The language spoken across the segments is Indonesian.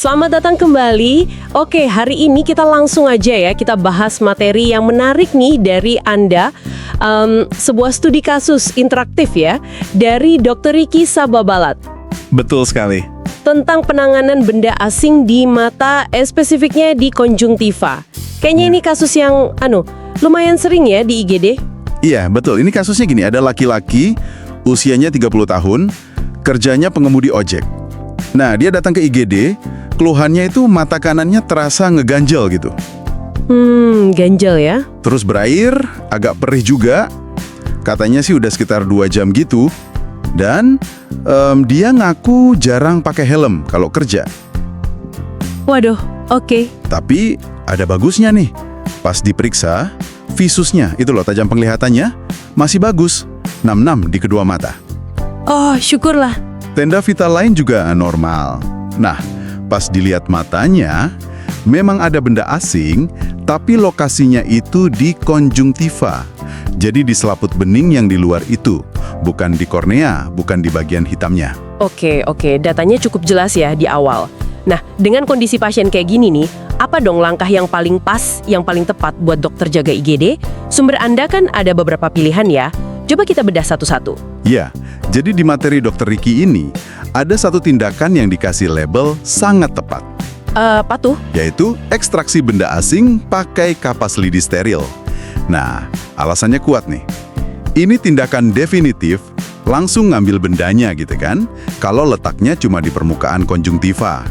Selamat datang kembali. Oke, hari ini kita langsung aja ya, kita bahas materi yang menarik nih dari Anda. Sebuah studi kasus interaktif ya, dari Dr. Ricky Sababalat. Betul sekali. Tentang penanganan benda asing di mata, spesifiknya di konjungtiva. Kayaknya ini kasus yang, lumayan sering ya di IGD. Iya, betul. Ini kasusnya gini, ada laki-laki, usianya 30 tahun, kerjanya pengemudi ojek. Nah, dia datang ke IGD, keluhannya itu mata kanannya terasa ngeganjel gitu. Ganjel ya. Terus berair, agak perih juga. Katanya sih udah sekitar 2 jam gitu. Dan dia ngaku jarang pakai helm kalau kerja. Waduh, oke. Tapi ada bagusnya nih. Pas diperiksa, visusnya, itu loh tajam penglihatannya, masih bagus. 6-6 di kedua mata. Oh, syukurlah. Tanda vital lain juga normal. Nah, pas dilihat matanya, memang ada benda asing, tapi lokasinya itu di konjungtiva. Jadi di selaput bening yang di luar itu, bukan di kornea, bukan di bagian hitamnya. Oke, datanya cukup jelas ya di awal. Nah, dengan kondisi pasien kayak gini nih, apa dong langkah yang paling pas, yang paling tepat buat dokter jaga IGD? Sumber Anda kan ada beberapa pilihan ya. Coba kita bedah satu-satu. Ya, jadi di materi Dr. Ricky ini, ada satu tindakan yang dikasih label sangat tepat. Apa tuh? Yaitu ekstraksi benda asing pakai kapas lidi steril. Nah, alasannya kuat nih. Ini tindakan definitif, langsung ngambil bendanya gitu kan, kalau letaknya cuma di permukaan konjungtiva.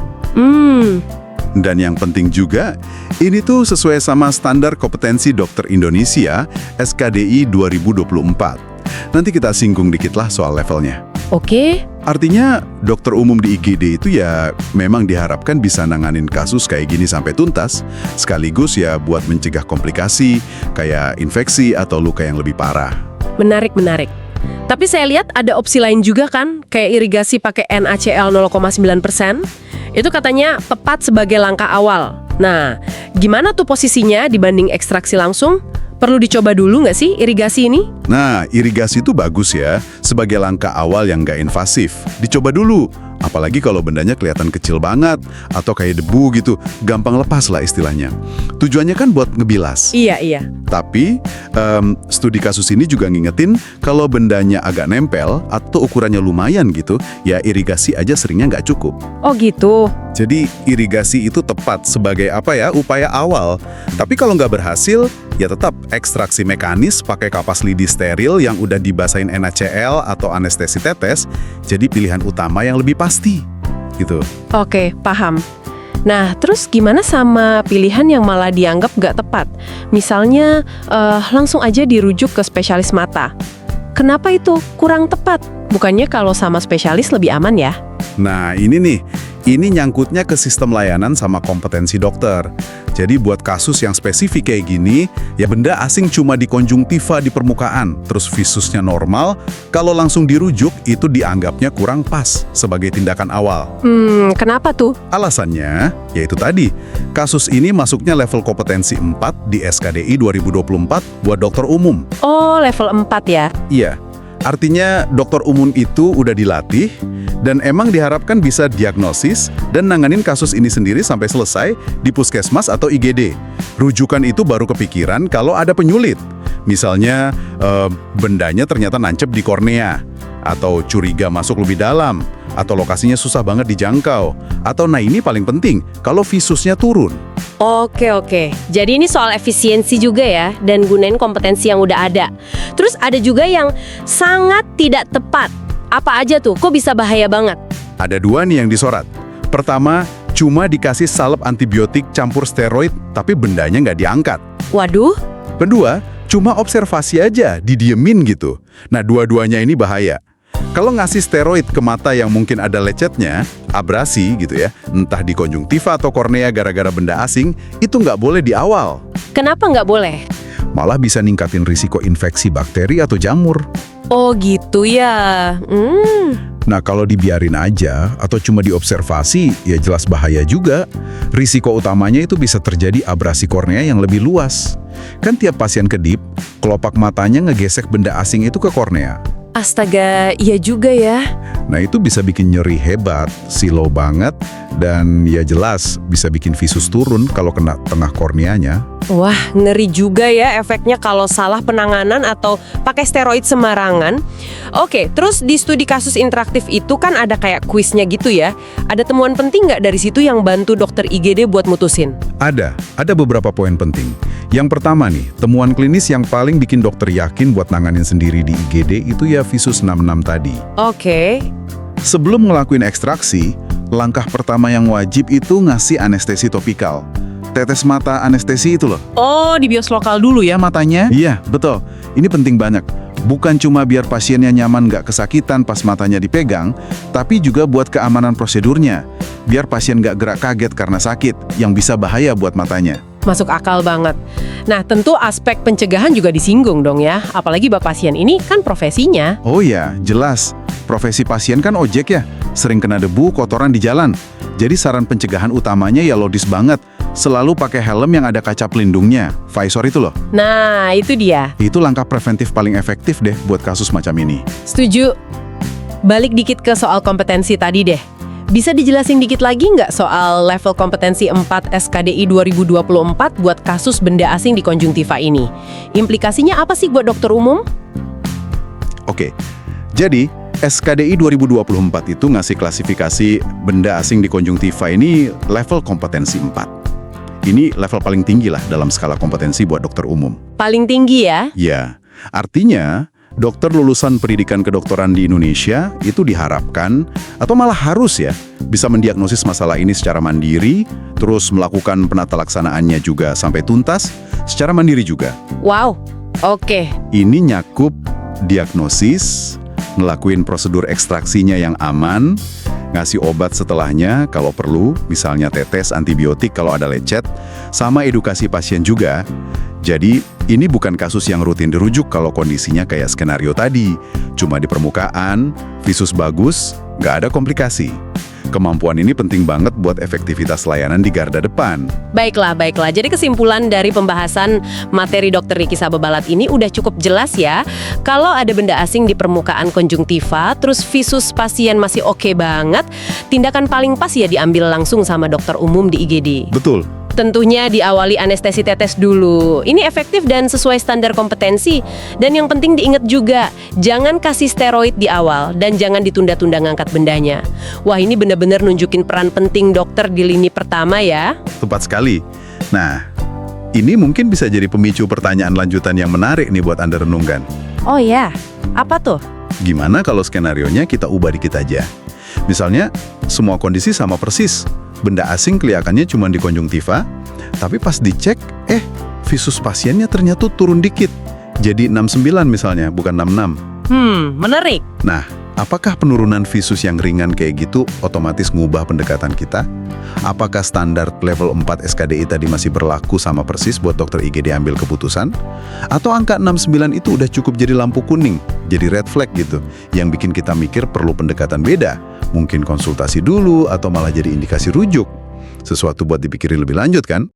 Dan yang penting juga, ini tuh sesuai sama standar kompetensi dokter Indonesia SKDI 2024. Nanti kita singgung dikit lah soal levelnya. Oke. Artinya, dokter umum di IGD itu ya memang diharapkan bisa nanganin kasus kayak gini sampai tuntas, sekaligus ya buat mencegah komplikasi, kayak infeksi atau luka yang lebih parah. Menarik. Tapi saya lihat ada opsi lain juga kan, kayak irigasi pakai NaCl 0,9%. Itu katanya tepat sebagai langkah awal. Nah, gimana tuh posisinya dibanding ekstraksi langsung? Perlu dicoba dulu nggak sih irigasi ini? Nah, irigasi itu bagus ya, sebagai langkah awal yang nggak invasif. Dicoba dulu, apalagi kalau bendanya kelihatan kecil banget, atau kayak debu gitu, gampang lepas lah istilahnya. Tujuannya kan buat ngebilas. Iya. Tapi, studi kasus ini juga ngingetin kalau bendanya agak nempel atau ukurannya lumayan gitu, ya irigasi aja seringnya nggak cukup. Oh gitu. Jadi irigasi itu tepat sebagai upaya awal. Tapi kalau nggak berhasil, ya tetap ekstraksi mekanis pakai kapas lidi steril yang udah dibasahin NaCl atau anestesi tetes, jadi pilihan utama yang lebih pasti. Gitu. Oke, paham. Nah, terus gimana sama pilihan yang malah dianggap nggak tepat? Misalnya, langsung aja dirujuk ke spesialis mata. Kenapa itu kurang tepat? Bukannya kalau sama spesialis lebih aman ya? Nah, ini nyangkutnya ke sistem layanan sama kompetensi dokter. Jadi buat kasus yang spesifik kayak gini, ya benda asing cuma di konjungtiva di permukaan, terus visusnya normal, kalau langsung dirujuk itu dianggapnya kurang pas sebagai tindakan awal. Kenapa tuh? Alasannya, yaitu tadi, kasus ini masuknya level kompetensi 4 di SKDI 2024 buat dokter umum. Oh, level 4 ya? Iya, artinya dokter umum itu udah dilatih, dan emang diharapkan bisa diagnosis dan nanganin kasus ini sendiri sampai selesai di puskesmas atau IGD. Rujukan itu baru kepikiran kalau ada penyulit. Misalnya, bendanya ternyata nancep di kornea, atau curiga masuk lebih dalam, atau lokasinya susah banget dijangkau, atau ini paling penting, kalau visusnya turun. Oke. Jadi ini soal efisiensi juga ya, dan gunain kompetensi yang udah ada. Terus ada juga yang sangat tidak tepat. Apa aja tuh? Kok bisa bahaya banget? Ada 2 nih yang disorot. Pertama, cuma dikasih salep antibiotik campur steroid, tapi bendanya nggak diangkat. Waduh. Kedua, cuma observasi aja, didiemin gitu. Nah, dua-duanya ini bahaya. Kalau ngasih steroid ke mata yang mungkin ada lecetnya, abrasi gitu ya, entah di konjungtiva atau kornea gara-gara benda asing, itu nggak boleh di awal. Kenapa nggak boleh? Malah bisa ningkatin risiko infeksi bakteri atau jamur. Oh gitu ya. Nah, kalau dibiarin aja atau cuma diobservasi, ya jelas bahaya juga. Risiko utamanya itu bisa terjadi abrasi kornea yang lebih luas. Kan tiap pasien kedip, kelopak matanya ngegesek benda asing itu ke kornea. Astaga, iya juga ya. Nah, itu bisa bikin nyeri hebat, silau banget, Dan ya jelas bisa bikin visus turun kalau kena tengah korneanya. Wah, ngeri juga ya efeknya kalau salah penanganan atau pakai steroid sembarangan. Oke, terus di studi kasus interaktif itu kan ada kayak kuisnya gitu ya. Ada temuan penting nggak dari situ yang bantu dokter IGD buat mutusin? Ada beberapa poin penting. Yang pertama nih, temuan klinis yang paling bikin dokter yakin buat nanganin sendiri di IGD itu ya visus 66 tadi. Oke. Sebelum ngelakuin ekstraksi, langkah pertama yang wajib itu ngasih anestesi topikal. Tetes mata anestesi itu loh. Oh, dibios lokal dulu ya matanya? Iya, betul. Ini penting banget. Bukan cuma biar pasiennya nyaman nggak kesakitan pas matanya dipegang, tapi juga buat keamanan prosedurnya. Biar pasien nggak gerak kaget karena sakit, yang bisa bahaya buat matanya. Masuk akal banget. Nah, tentu aspek pencegahan juga disinggung dong ya. Apalagi bak pasien ini kan profesinya. Oh ya, jelas. Profesi pasien kan ojek ya. Sering kena debu, kotoran di jalan. Jadi saran pencegahan utamanya ya logis banget. Selalu pakai helm yang ada kaca pelindungnya. Visor itu loh. Nah, itu dia. Itu langkah preventif paling efektif deh buat kasus macam ini. Setuju. Balik dikit ke soal kompetensi tadi deh. Bisa dijelasin dikit lagi nggak soal level kompetensi 4 SKDI 2024 buat kasus benda asing di konjungtiva ini? Implikasinya apa sih buat dokter umum? Oke, jadi SKDI 2024 itu ngasih klasifikasi benda asing di konjungtiva ini level kompetensi 4. Ini level paling tinggi lah dalam skala kompetensi buat dokter umum. Paling tinggi ya? Ya, artinya dokter lulusan pendidikan kedokteran di Indonesia itu diharapkan, atau malah harus ya, bisa mendiagnosis masalah ini secara mandiri, terus melakukan penata laksanaannya juga sampai tuntas, secara mandiri juga. Wow, oke. Ini nyakup diagnosis, ngelakuin prosedur ekstraksinya yang aman, ngasih obat setelahnya kalau perlu, misalnya tetes antibiotik kalau ada lecet, sama edukasi pasien juga. Jadi, ini bukan kasus yang rutin dirujuk kalau kondisinya kayak skenario tadi. Cuma di permukaan, visus bagus, nggak ada komplikasi. Kemampuan ini penting banget buat efektivitas layanan di garda depan. Baiklah. Jadi kesimpulan dari pembahasan materi Dr. Riki Sababalat ini udah cukup jelas ya. Kalau ada benda asing di permukaan konjungtiva, terus visus pasien masih oke banget, tindakan paling pas ya diambil langsung sama dokter umum di IGD. Betul. Tentunya diawali anestesi tetes dulu. Ini efektif dan sesuai standar kompetensi. Dan yang penting diingat juga, jangan kasih steroid di awal dan jangan ditunda-tunda ngangkat bendanya. Wah, ini benar-benar nunjukin peran penting dokter di lini pertama ya. Tepat sekali. Nah, ini mungkin bisa jadi pemicu pertanyaan lanjutan yang menarik nih buat Anda renungkan. Oh ya, apa tuh? Gimana kalau skenarionya kita ubah dikit aja? Misalnya, semua kondisi sama persis. Benda asing kelihatannya cuma di konjungtiva, tapi pas dicek, visus pasiennya ternyata turun dikit. Jadi 69 misalnya, bukan 66. Menarik. Nah, apakah penurunan visus yang ringan kayak gitu otomatis ngubah pendekatan kita? Apakah standar level 4 SKDI tadi masih berlaku sama persis buat dokter IGD ambil keputusan? Atau angka 69 itu udah cukup jadi lampu kuning, jadi red flag gitu, yang bikin kita mikir perlu pendekatan beda? Mungkin konsultasi dulu atau malah jadi indikasi rujuk. Sesuatu buat dipikirin lebih lanjut kan?